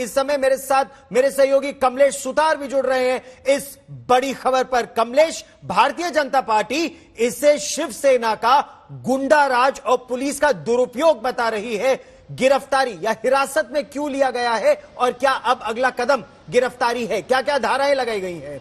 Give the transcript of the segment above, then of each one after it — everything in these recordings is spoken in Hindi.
इस समय मेरे साथ मेरे सहयोगी कमलेश सुतार भी जुड़ रहे हैं इस बड़ी खबर पर। कमलेश, भारतीय जनता पार्टी इसे शिवसेना का गुंडा राज और पुलिस का दुरुपयोग बता रही है। गिरफ्तारी या हिरासत में क्यों लिया गया है और क्या अब अगला कदम गिरफ्तारी है? क्या क्या धाराएं लगाई गई हैं?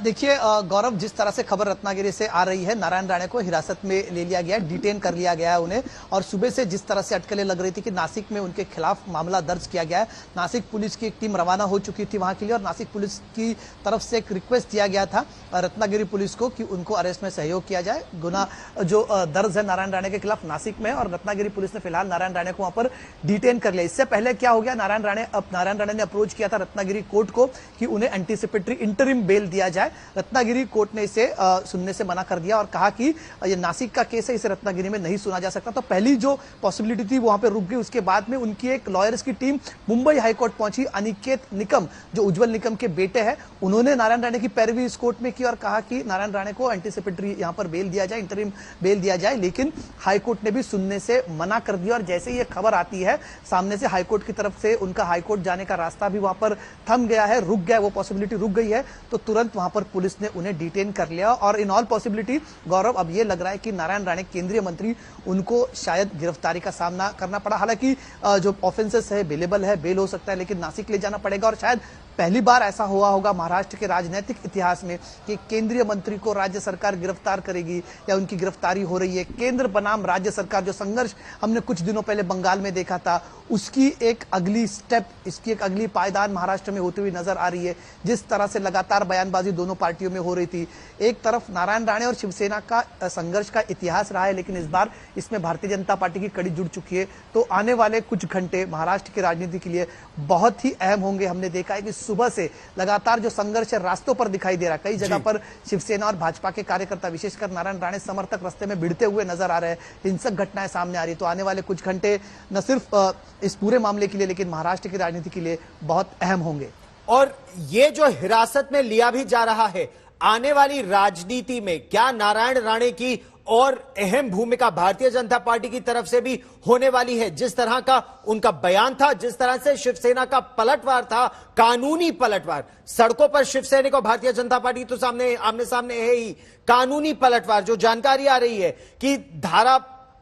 देखिए गौरव, जिस तरह से खबर रत्नागिरी से आ रही है, नारायण राणे को हिरासत में ले लिया गया है, डिटेन कर लिया गया है उन्हें। और सुबह से जिस तरह से अटकलें लग रही थी कि नासिक में उनके खिलाफ मामला दर्ज किया गया है, नासिक पुलिस की एक टीम रवाना हो चुकी थी वहां के लिए और नासिक पुलिस की तरफ से एक रिक्वेस्ट दिया गया था रत्नागिरी पुलिस को कि उनको अरेस्ट में सहयोग किया जाए। गुना जो दर्ज है नारायण राणे के खिलाफ नासिक में, और रत्नागिरी पुलिस ने फिलहाल नारायण राणे को वहां पर डिटेन कर लिया। इससे पहले क्या हो गया, नारायण राणे ने अप्रोच किया था रत्नागिरी कोर्ट को कि उन्हें एंटीसिपेटरी इंटरिम बेल दिया जाए। रत्नागिरी कोर्ट ने इसे सुनने से मना कर दिया और कहा कि ये नासिक का केस है, इसे रत्नागिरी में नहीं सुना जा सकता। तो पहली जो पॉसिबिलिटी थी वहां पे रुक गई। उसके बाद में उनकी एक लॉयर्स की टीम मुंबई हाईकोर्ट पहुंची। अनिकेत निकम, जो उज्जवल निकम के बेटे हैं, उन्होंने नारायण राणे की पैरवी इस कोर्ट में की और कहा कि नारायण राणे को एंटीसिपेटरी यहां पर बेल दिया जाए, इंटरिम बेल दिया जाए। लेकिन हाईकोर्ट ने भी सुनने से मना कर दिया और जैसे ही ये खबर आती है सामने से हाईकोर्ट की तरफ से, उनका हाईकोर्ट जाने का रास्ता भी वहां पर थम गया है, रुक गया, वो पॉसिबिलिटी रुक गई है। तो तुरंत वहां पर पुलिस ने उन्हें डिटेन कर लिया और इन ऑल पॉसिबिलिटी गौरव अब ये लग रहा है कि नारायण राणे केंद्रीय मंत्री, उनको शायद गिरफ्तारी का सामना करना पड़ा। हालांकि जो ऑफेंसेस है बेलेबल है, बेल हो सकता है, लेकिन नासिक ले जाना पड़ेगा। और शायद पहली बार ऐसा हुआ होगा महाराष्ट्र के राजनीतिक इतिहास में कि केंद्रीय मंत्री को राज्य सरकार गिरफ्तार करेगी या उनकी गिरफ्तारी हो रही है। केंद्र बनाम राज्य सरकार, जो संघर्ष हमने कुछ दिनों पहले बंगाल में देखा था, उसकी एक अगली स्टेप, इसकी एक अगली पायदान महाराष्ट्र में होती हुई नजर आ रही है। जिस तरह से लगातार बयानबाजी दोनों पार्टियों में हो रही थी, एक तरफ नारायण राणे और शिवसेना का संघर्ष का इतिहास रहा है, लेकिन इस बार इसमें भारतीय जनता पार्टी की कड़ी जुड़ चुकी है। तो आने वाले कुछ घंटे महाराष्ट्र की राजनीति के लिए बहुत ही अहम होंगे। हमने देखा है कि सुबह से लगातार जो संघर्ष है रास्तों पर दिखाई दे रहा है। कई जगह पर शिवसेना और भाजपा के कार्यकर्ता, विशेषकर नारायण राणे समर्थक, रास्ते में भिड़ते हुए नजर आ रहे हैं। हिंसक घटनाएं सामने आ रही है। तो आने वाले कुछ घंटे न सिर्फ इस पूरे मामले के लिए लेकिन महाराष्ट्र की राजनीति के लिए बहुत अहम होंगे। और ये जो हिरासत में लिया भी जा रहा है, आने वाली राजनीति में क्या नारायण राणे की और अहम भूमिका भारतीय जनता पार्टी की तरफ से भी होने वाली है? जिस तरह का उनका बयान था, जिस तरह से शिवसेना का पलटवार था, कानूनी पलटवार, सड़कों पर शिवसैनिक और भारतीय जनता पार्टी तो सामने आमने सामने है ही, कानूनी पलटवार, जो जानकारी आ रही है कि धारा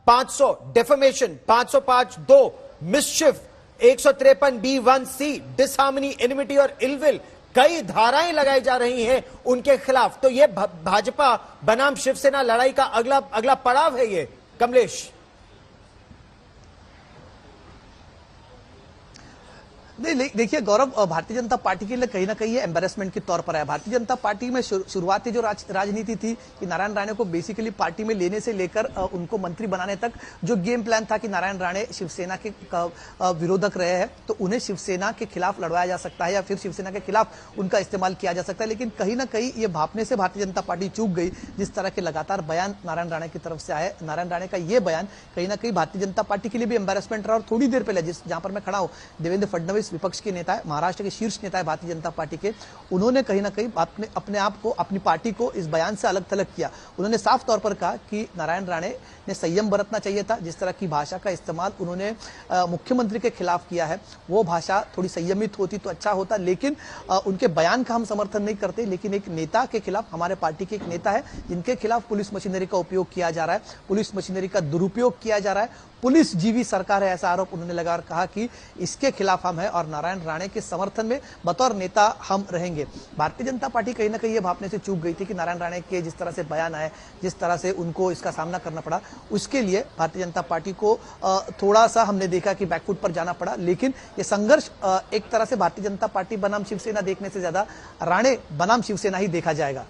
500 डेफेमेशन, 505(2) मिसचिफ, 153(b)(1)(c) डिसहार्मनी, एनिमिटी और इलविल, कई धाराएं लगाई जा रही हैं उनके खिलाफ। तो यह भाजपा बनाम शिवसेना लड़ाई का अगला पड़ाव है ये, कमलेश। नहीं, देखिए गौरव, भारतीय जनता पार्टी के लिए कहीं ना कहीं ये एम्बेरसमेंट के तौर पर है। भारतीय जनता पार्टी में शुरुआती जो राजनीति थी कि नारायण राणे को बेसिकली पार्टी में लेने से लेकर उनको मंत्री बनाने तक जो गेम प्लान था कि नारायण राणे शिवसेना के विरोधक रहे हैं, तो उन्हें शिवसेना के खिलाफ लड़वाया जा सकता है या फिर शिवसेना के खिलाफ उनका इस्तेमाल किया जा सकता है। लेकिन कहीं ना कहीं ये भापने से भारतीय जनता पार्टी चूक गई। जिस तरह के लगातार बयान नारायण राणे की तरफ से आए, नारायण राणे का ये बयान कहीं ना कहीं भारतीय जनता पार्टी के लिए भी एम्बेरसमेंट रहा। और थोड़ी देर पहले जहां पर मैं खड़ा हूं, देवेंद्र फडणवीस विपक्ष के नेता है, महाराष्ट्र के शीर्ष नेता है भारतीय जनता पार्टी के, उन्होंने कहीं ना कहीं अपने आप को, अपनी पार्टी को इस बयान से अलग थलग किया। उन्होंने साफ तौर पर कहा कि नारायण राणे ने संयम बरतना चाहिए था। जिस तरह की भाषा का इस्तेमाल उन्होंने मुख्यमंत्री के खिलाफ किया है, वो भाषा थोड़ी संयमित होती तो अच्छा होता। लेकिन उनके बयान का हम समर्थन नहीं करते, लेकिन एक नेता के खिलाफ, हमारे पार्टी के एक नेता है जिनके खिलाफ पुलिस मशीनरी का उपयोग किया जा रहा है, पुलिस मशीनरी का दुरुपयोग किया जा रहा है, पुलिस जीवी सरकार है, ऐसा आरोप उन्होंने लगा और कहा कि इसके खिलाफ हम हैं और नारायण राणे के समर्थन में बतौर नेता हम रहेंगे। भारतीय जनता पार्टी कहीं ना कहीं ये भापने से चूक गई थी कि नारायण राणे के जिस तरह से बयान आए, जिस तरह से उनको इसका सामना करना पड़ा, उसके लिए भारतीय जनता पार्टी को थोड़ा सा हमने देखा कि बैकफुट पर जाना पड़ा। लेकिन ये संघर्ष एक तरह से भारतीय जनता पार्टी बनाम शिवसेना देखने से ज्यादा राणे बनाम शिवसेना ही देखा जाएगा।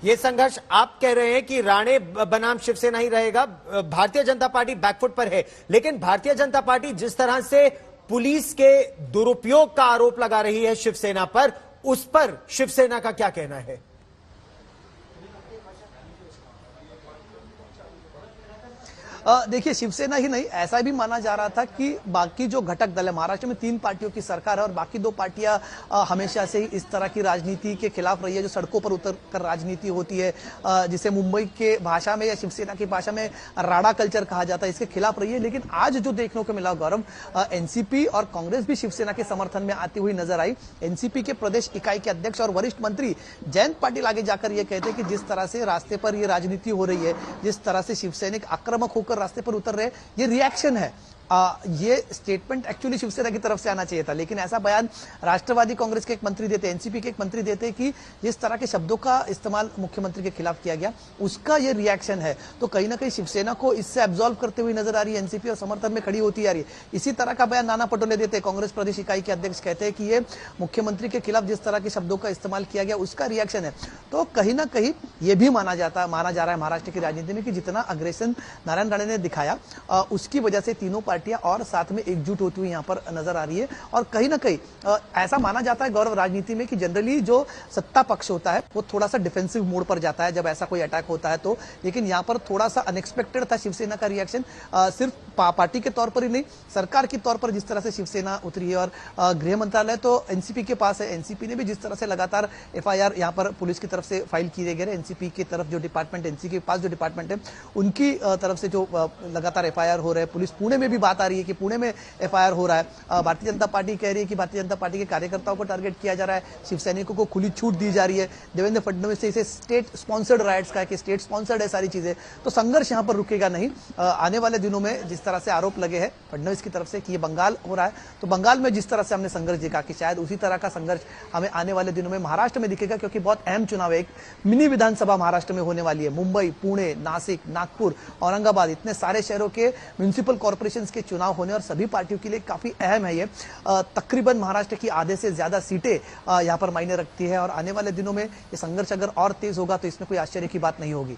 ये संघर्ष आप कह रहे हैं कि राणे बनाम शिवसेना ही रहेगा, भारतीय जनता पार्टी बैकफुट पर है। लेकिन भारतीय जनता पार्टी जिस तरह से पुलिस के दुरुपयोग का आरोप लगा रही है शिवसेना पर, उस पर शिवसेना का क्या कहना है? देखिए शिवसेना ही नहीं, ऐसा भी माना जा रहा था कि बाकी जो घटक दल है, महाराष्ट्र में 3 पार्टियों की सरकार है और बाकी 2 पार्टियां हमेशा से ही इस तरह की राजनीति के खिलाफ रही है, जो सड़कों पर उतर कर राजनीति होती है, जिसे मुंबई के भाषा में या शिवसेना की भाषा में राडा कल्चर कहा जाता है, इसके खिलाफ रही है। लेकिन आज जो देखने को मिला गौरव, एनसीपी और कांग्रेस भी शिवसेना के समर्थन में आती हुई नजर आई। एनसीपी के प्रदेश इकाई के अध्यक्ष और वरिष्ठ मंत्री जयंत पाटिल आगे जाकर यह कहते हैं कि जिस तरह से रास्ते पर यह राजनीति हो रही है, जिस तरह से शिवसैनिक आक्रामक होकर रास्ते पर उतर रहे, ये रिएक्शन है। ये स्टेटमेंट एक्चुअली शिवसेना की तरफ से आना चाहिए था, लेकिन ऐसा बयान राष्ट्रवादी कांग्रेस के एक मंत्री देते, एनसीपी के एक मंत्री देते कि जिस तरह के शब्दों का इस्तेमाल मुख्यमंत्री के खिलाफ किया गया, उसका ये रिएक्शन है। तो कहीं ना कहीं शिवसेना को इससे एब्जॉर्व करते हुए नजर आ रही है एनसीपी और समर्थन में खड़ी होती आ रही है। इसी तरह का बयान नाना पटोले देते, कांग्रेस प्रदेश इकाई के अध्यक्ष कहते हैं कि ये मुख्यमंत्री के खिलाफ जिस तरह के शब्दों का इस्तेमाल किया गया, उसका रिएक्शन है। तो कहीं ना कहीं यह भी माना जा रहा है महाराष्ट्र की राजनीति में कि जितना अग्रेशन नारायण राणे ने दिखाया, उसकी वजह से तीनों पार्टियां और साथ में एकजुट होती हुई यहां पर नजर आ रही है। और कहीं ना कहीं ऐसा माना जाता है गौरव, राजनीति में कि जनरली जो सत्ता पक्ष होता है वो थोड़ा सा डिफेंसिव मोड पर जाता है जब ऐसा कोई अटैक होता है तो। लेकिन यहां पर थोड़ा सा अनएक्सपेक्टेड था शिवसेना का रिएक्शन, सिर्फ पार्टी के तौर पर ही नहीं, सरकार के तौर पर जिस तरह से शिवसेना उतरी है। और गृह मंत्रालय तो एनसीपी के पास है, एनसीपी ने भी जिस तरह से लगातार एफआईआर यहां पर पुलिस की तरफ से फाइल किए गए, एनसीपी की तरफ जो डिपार्टमेंट, एनसीपी के पास जो डिपार्टमेंट है उनकी तरफ से जो लगातार एफआईआर हो रहे हैं। पुलिस पुणे में भी बात आ रही है कि पुणे में एफआईआर हो रहा है। भारतीय जनता पार्टी कह रही है कि भारतीय जनता पार्टी के कार्यकर्ताओं को टारगेट किया जा रहा है, शिवसैनिकों को खुली छूट दी जा रही है। देवेंद्र फडणवीस से इसे स्टेट स्पॉन्सर्ड राइट्स का, कि स्टेट स्पॉन्सर्ड है सारी चीजें। तो संघर्ष यहां पर रुकेगा नहीं। आने वाले दिनों में जिस तरह से आरोप लगे हैं फडणवीस की तरफ से कि ये बंगाल हो रहा है, तो बंगाल में जिस तरह से हमने संघर्ष देखा कि शायद उसी तरह का संघर्ष हमें आने वाले दिनों में महाराष्ट्र में दिखेगा, क्योंकि बहुत अहम चुनाव है। एक मिनी विधानसभा महाराष्ट्र में होने वाली है। मुंबई, पुणे, नासिक, नागपुर, औरंगाबाद, इतने सारे शहरों के म्युनिसिपल कॉर्पोरेशन के चुनाव होने और सभी पार्टियों के लिए काफी अहम है ये। तकरीबन महाराष्ट्र की आधे से ज्यादा सीटें यहां पर मायने रखती है और आने वाले दिनों में ये संघर्ष अगर और तेज होगा तो इसमें कोई आश्चर्य की बात नहीं होगी।